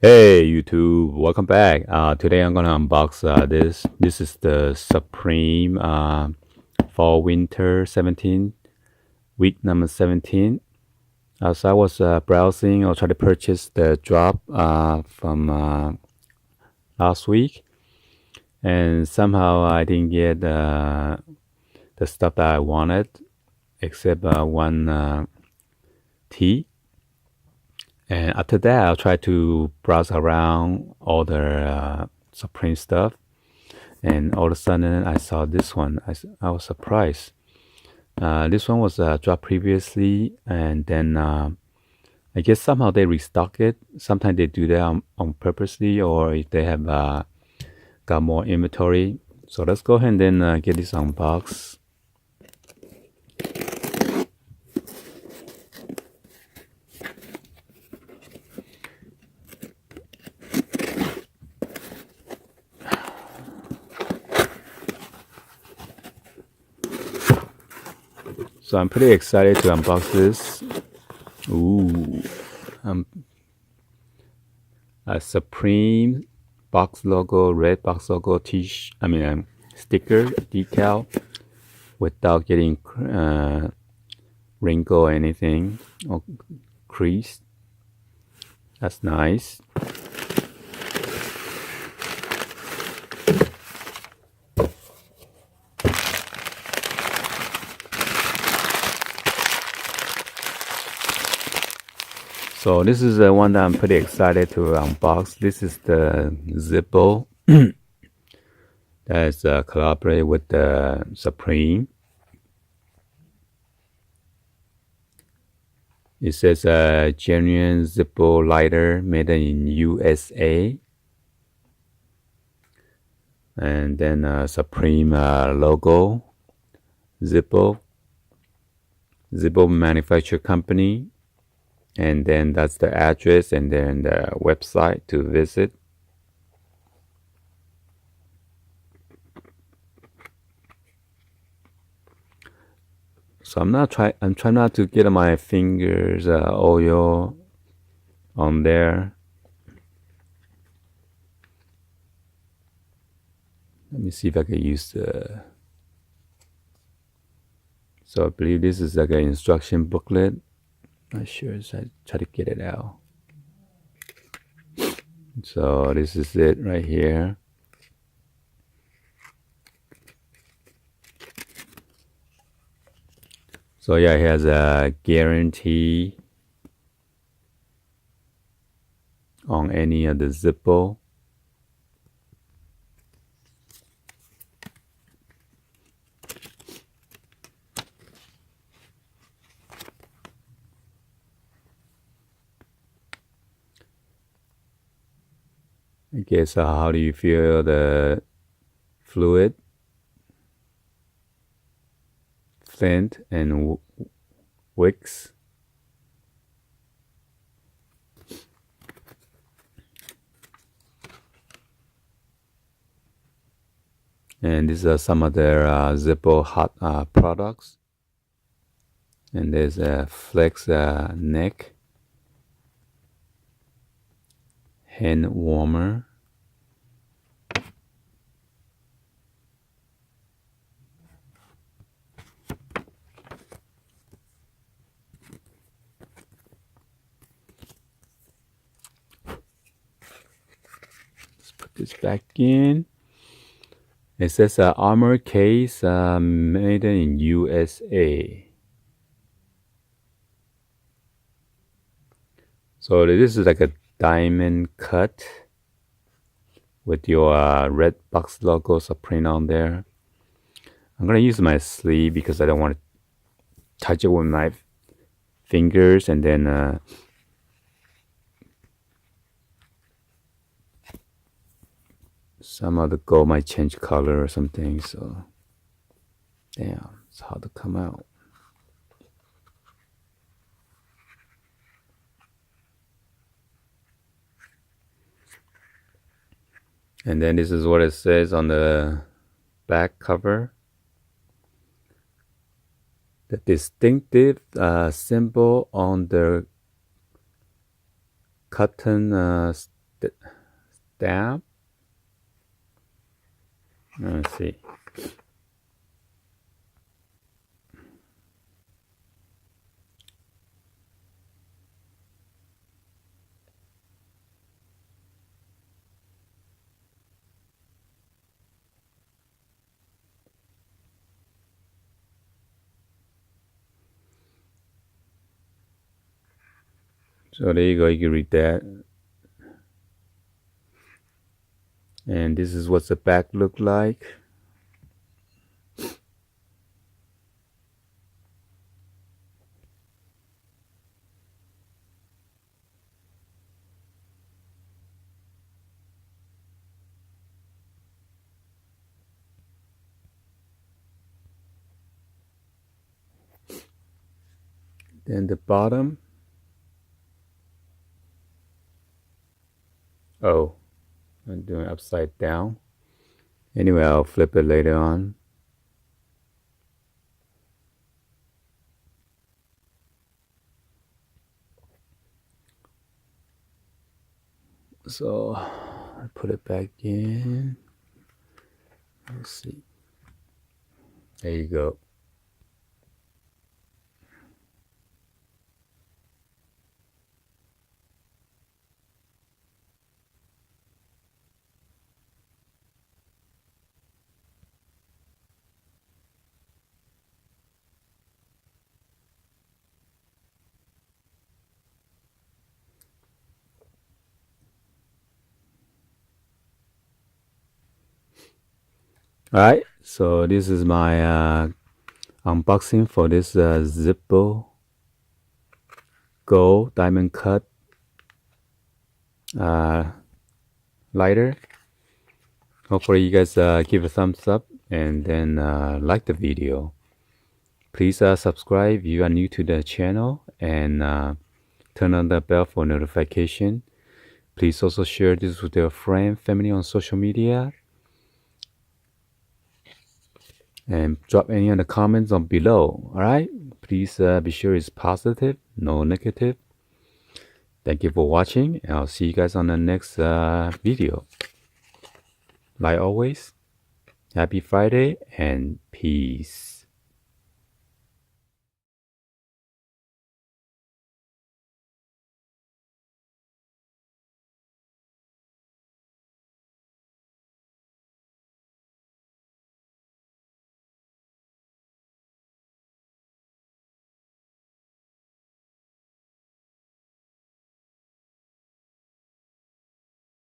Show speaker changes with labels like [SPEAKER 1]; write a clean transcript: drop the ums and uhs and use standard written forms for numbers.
[SPEAKER 1] Hey YouTube, welcome back. Today I'm gonna unbox this. This is the Supreme Fall Winter 17 week number 17. As I was browsing, I tried to purchase the drop from last week, and somehow I didn't get the stuff that I wanted, except one tea. And after that, I'll try to browse around all the Supreme stuff. And all of a sudden, I saw this one. I was surprised. This one was dropped previously, and then I guess somehow they restock it. Sometimes they do that on purposely, or if they have got more inventory. So let's go ahead and then get this unboxed. So I'm pretty excited to unbox this. Ooh, um, a Supreme box logo, red box logo sticker decal without getting wrinkle or anything or crease. That's nice. So this is the one that I'm pretty excited to unbox. This is the Zippo that is collaborated with the Supreme. It says genuine Zippo lighter made in USA. And then Supreme logo, Zippo manufacturer company. And then that's the address and then the website to visit. So I'm trying not to get my fingers oil on there. Let me see if I can use the. So I believe this is like an instruction booklet. Not sure, so I try to get it out. So this is it right here. So yeah, it has a guarantee on any of the Zippo. I guess how do you feel the fluid, flint, and wicks? And these are some of their Zippo hot products. And there's a flex neck hand warmer. Let's put this back in. It says armor case made in USA. So this is like a diamond cut with your red box logo Supreme on there. I'm gonna use my sleeve because I don't want to touch it with my fingers, and then some of the gold might change color or something. So damn, it's hard to come out. And then this is what it says on the back cover. The distinctive symbol on the cotton stamp. Let's see. So there you go, you can read that. And this is what the back look like. Then the bottom. Oh, I'm doing upside down. Anyway, I'll flip it later on. So I put it back in. Let's see. There you go. All right. So this is my unboxing for this Zippo Gold Diamond Cut lighter. Hopefully you guys give a thumbs up and then like the video. Please subscribe if you are new to the channel and turn on the bell for notification. Please also share this with your friend, family on social media. And drop any other comments on below. Alright? Please be sure it's positive, no negative. Thank you for watching, and I'll see you guys on the next video. Like always, happy Friday and peace.